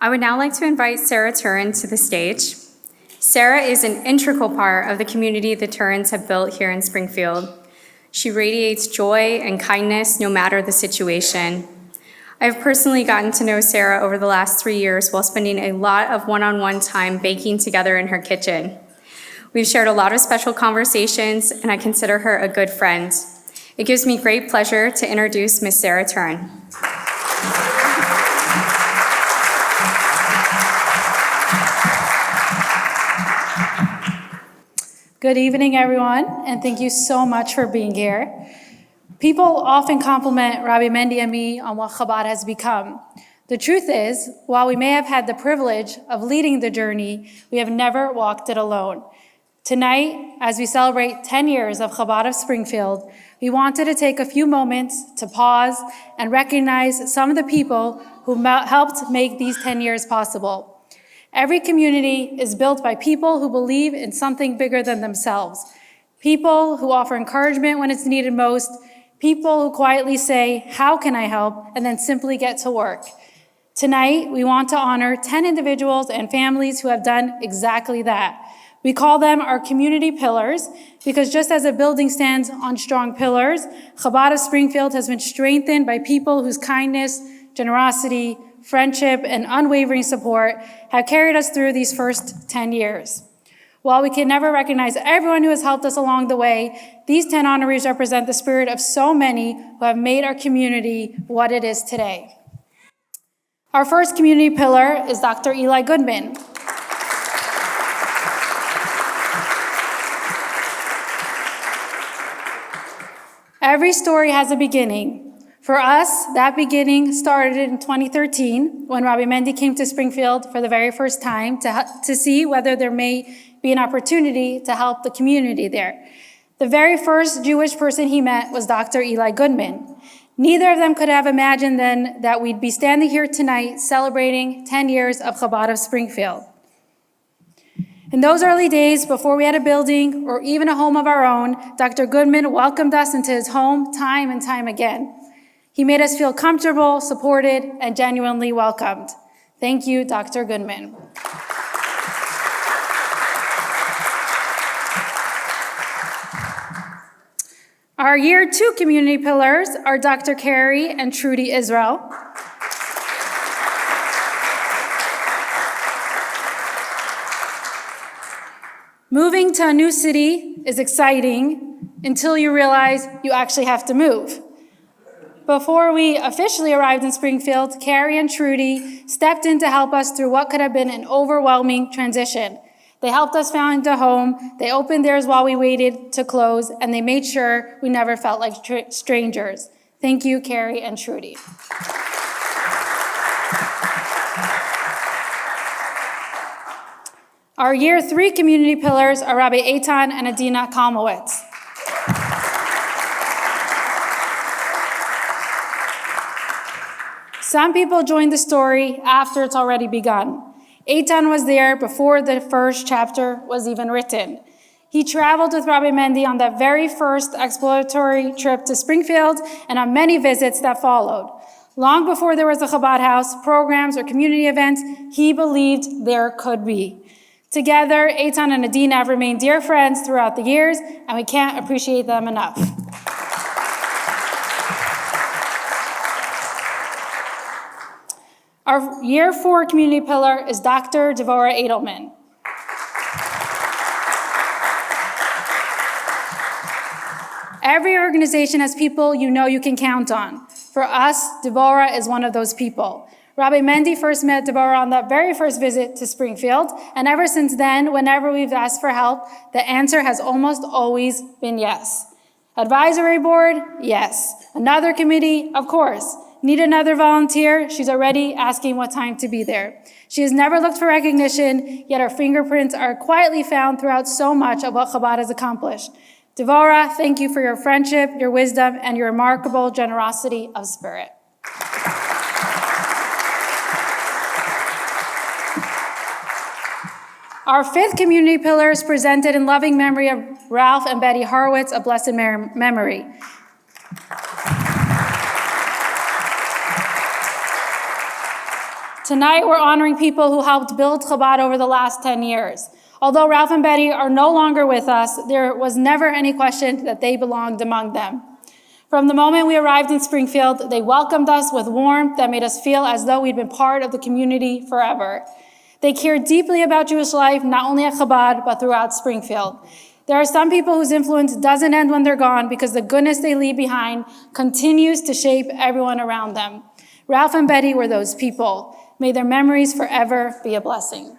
I would now like to invite Sara Turen to the stage. Sara is an integral part of the community the Turens have built here in Springfield. She radiates joy and kindness no matter the situation. I've personally gotten to know Sara over the last 3 years while spending a lot of one-on-one time baking together in her kitchen. We've shared a lot of special conversations, and I consider her a good friend. It gives me great pleasure to introduce Ms. Sara Turen. Good evening, everyone, and thank you so much for being here. People often compliment Rabbi Mendy and me on what Chabad has become. The truth is, while we may have had the privilege of leading the journey, we have never walked it alone. Tonight, as we celebrate 10 years of Chabad of Springfield, we wanted to take a few moments to pause and recognize some of the people who helped make these 10 years possible. Every community is built by people who believe in something bigger than themselves, people who offer encouragement when it's needed most, people who quietly say, "How can I help?" and then simply get to work. Tonight, we want to honor 10 individuals and families who have done exactly that. We call them our community pillars because just as a building stands on strong pillars, Chabad of Springfield has been strengthened by people whose kindness, generosity, friendship, and unwavering support have carried us through these first 10 years. While we can never recognize everyone who has helped us along the way, these 10 honorees represent the spirit of so many who have made our community what it is today. Our first community pillar is Dr. Eli Goodman. Every story has a beginning. For us, that beginning started in 2013 when Rabbi Mendy came to Springfield for the very first time to see whether there may be an opportunity to help the community there. The very first Jewish person he met was Dr. Eli Goodman. Neither of them could have imagined then that we'd be standing here tonight celebrating 10 years of Chabad of Springfield. In those early days, before we had a building or even a home of our own, Dr. Goodman welcomed us into his home time and time again. He made us feel comfortable, supported, and genuinely welcomed. Thank you, Dr. Goodman. Our year 2 community pillars are Dr. Carrie and Trudy Israel. Moving to a new city is exciting until you realize you actually have to move. Before we officially arrived in Springfield, Carrie and Trudy stepped in to help us through what could have been an overwhelming transition. They helped us find a home, they opened theirs while we waited to close, and they made sure we never felt like strangers. Thank you, Carrie and Trudy. Our year 3 community pillars are Rabbi Eitan and Adina Kalmowitz. Some people join the story after it's already begun. Eitan was there before the first chapter was even written. He traveled with Rabbi Mendy on that very first exploratory trip to Springfield and on many visits that followed. Long before there was a Chabad house, programs, or community events, he believed there could be. Together, Eitan and Adina have remained dear friends throughout the years, and we can't appreciate them enough. Our year 4 community pillar is Dr. Devorah Edelman. Every organization has people you know you can count on. For us, Devorah is one of those people. Rabbi Mendy first met Devorah on that very first visit to Springfield, and ever since then, whenever we've asked for help, the answer has almost always been yes. Advisory board? Yes. Another committee? Of course. Need another volunteer? She's already asking what time to be there. She has never looked for recognition, yet her fingerprints are quietly found throughout so much of what Chabad has accomplished. Devorah, thank you for your friendship, your wisdom, and your remarkable generosity of spirit. Our 5th community pillar is presented in loving memory of Ralph and Betty Horowitz, a blessed memory. Tonight, we're honoring people who helped build Chabad over the last 10 years. Although Ralph and Betty are no longer with us, there was never any question that they belonged among them. From the moment we arrived in Springfield, they welcomed us with warmth that made us feel as though we'd been part of the community forever. They cared deeply about Jewish life, not only at Chabad, but throughout Springfield. There are some people whose influence doesn't end when they're gone because the goodness they leave behind continues to shape everyone around them. Ralph and Betty were those people. May their memories forever be a blessing.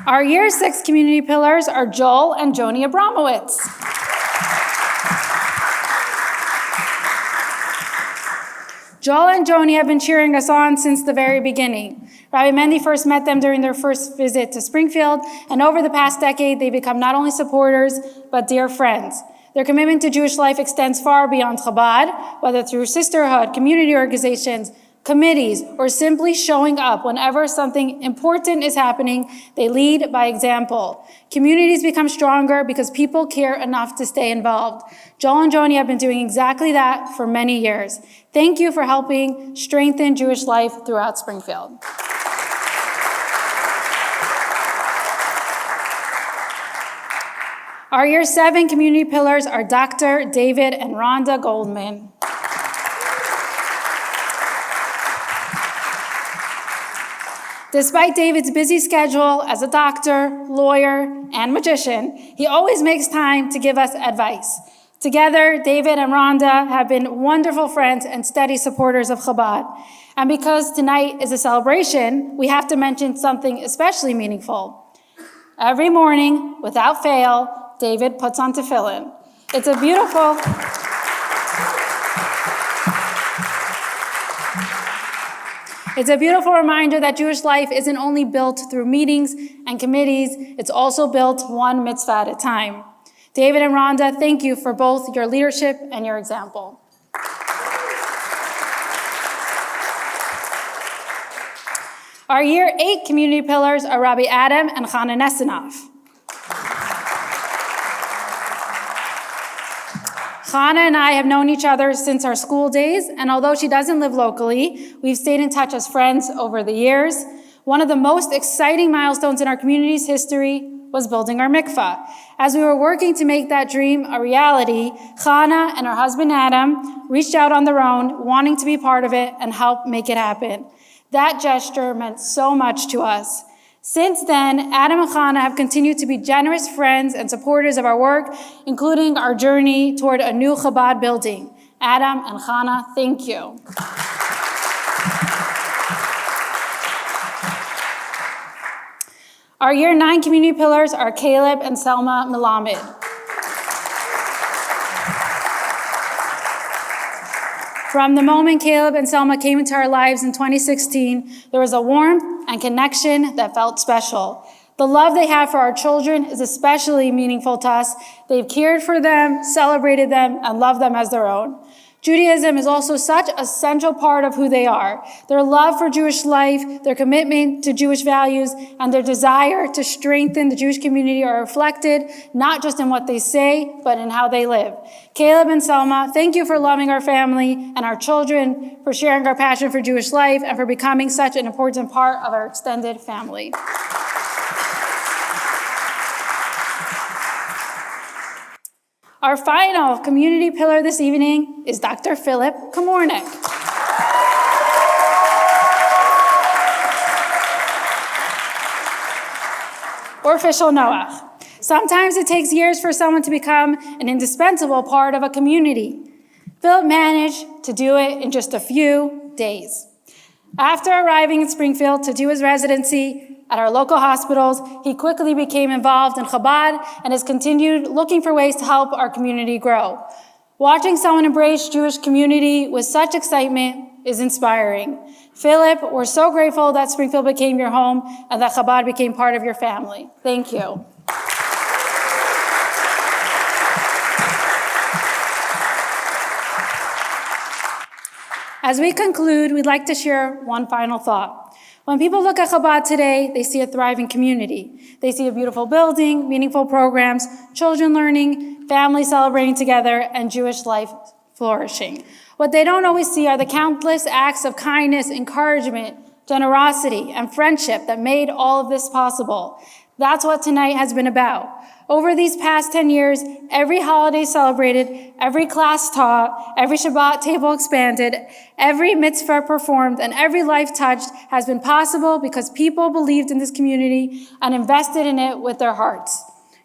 Our Year 6 community pillars are Joel and Joni Abramowitz. Joel and Joni have been cheering us on since the very beginning. Rabbi Mendy first met them during their first visit to Springfield, and over the past decade, they've become not only supporters, but dear friends. Their commitment to Jewish life extends far beyond Chabad, whether through sisterhood, community organizations, committees, or simply showing up whenever something important is happening. They lead by example. Communities become stronger because people care enough to stay involved. Joel and Joni have been doing exactly that for many years. Thank you for helping strengthen Jewish life throughout Springfield. Our Year 7 community pillars are Dr. David and Rhonda Goldman. Despite David's busy schedule as a doctor, lawyer, and magician, he always makes time to give us advice. Together, David and Rhonda have been wonderful friends and steady supporters of Chabad. And because tonight is a celebration, we have to mention something especially meaningful. Every morning, without fail, David puts on tefillin. It's a beautiful reminder that Jewish life isn't only built through meetings and committees, it's also built one mitzvah at a time. David and Rhonda, thank you for both your leadership and your example. Our Year 8 community pillars are Rabbi Adam and Chana Nesanoff. Chana and I have known each other since our school days, and although she doesn't live locally, we've stayed in touch as friends over the years. One of the most exciting milestones in our community's history was building our mikvah. As we were working to make that dream a reality, Chana and her husband Adam reached out on their own, wanting to be part of it and help make it happen. That gesture meant so much to us. Since then, Adam and Chana have continued to be generous friends and supporters of our work, including our journey toward a new Chabad building. Adam and Chana, thank you. Our Year 9 community pillars are Caleb and Selma Melamed. From the moment Caleb and Selma came into our lives in 2016, there was a warmth and connection that felt special. The love they have for our children is especially meaningful to us. They've cared for them, celebrated them, and loved them as their own. Judaism is also such a central part of who they are. Their love for Jewish life, their commitment to Jewish values, and their desire to strengthen the Jewish community are reflected not just in what they say, but in how they live. Caleb and Selma, thank you for loving our family and our children, for sharing our passion for Jewish life, and for becoming such an important part of our extended family. Our final community pillar this evening is Dr. Philip Komornik. Or official Noach. Sometimes it takes years for someone to become an indispensable part of a community. Philip managed to do it in just a few days. After arriving in Springfield to do his residency at our local hospitals, he quickly became involved in Chabad and has continued looking for ways to help our community grow. Watching someone embrace Jewish community with such excitement is inspiring. Philip, we're so grateful that Springfield became your home and that Chabad became part of your family. Thank you. As we conclude, we'd like to share one final thought. When people look at Chabad today, they see a thriving community. They see a beautiful building, meaningful programs, children learning, families celebrating together, and Jewish life flourishing. What they don't always see are the countless acts of kindness, encouragement, generosity, and friendship that made all of this possible. That's what tonight has been about. Over these past 10 years, every holiday celebrated, every class taught, every Shabbat table expanded, every mitzvah performed, and every life touched has been possible because people believed in this community and invested in it with their hearts.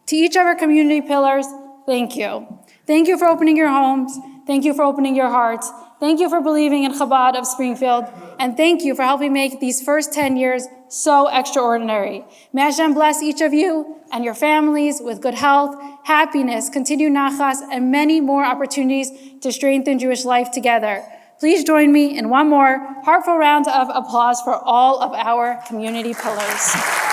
To each of our community pillars, thank you. Thank you for opening your homes. Thank you for opening your hearts. Thank you for believing in Chabad of Springfield. And thank you for helping make these first 10 years so extraordinary. May Hashem bless each of you and your families with good health, happiness, continued nachas, and many more opportunities to strengthen Jewish life together. Please join me in one more heartfelt round of applause for all of our community pillars.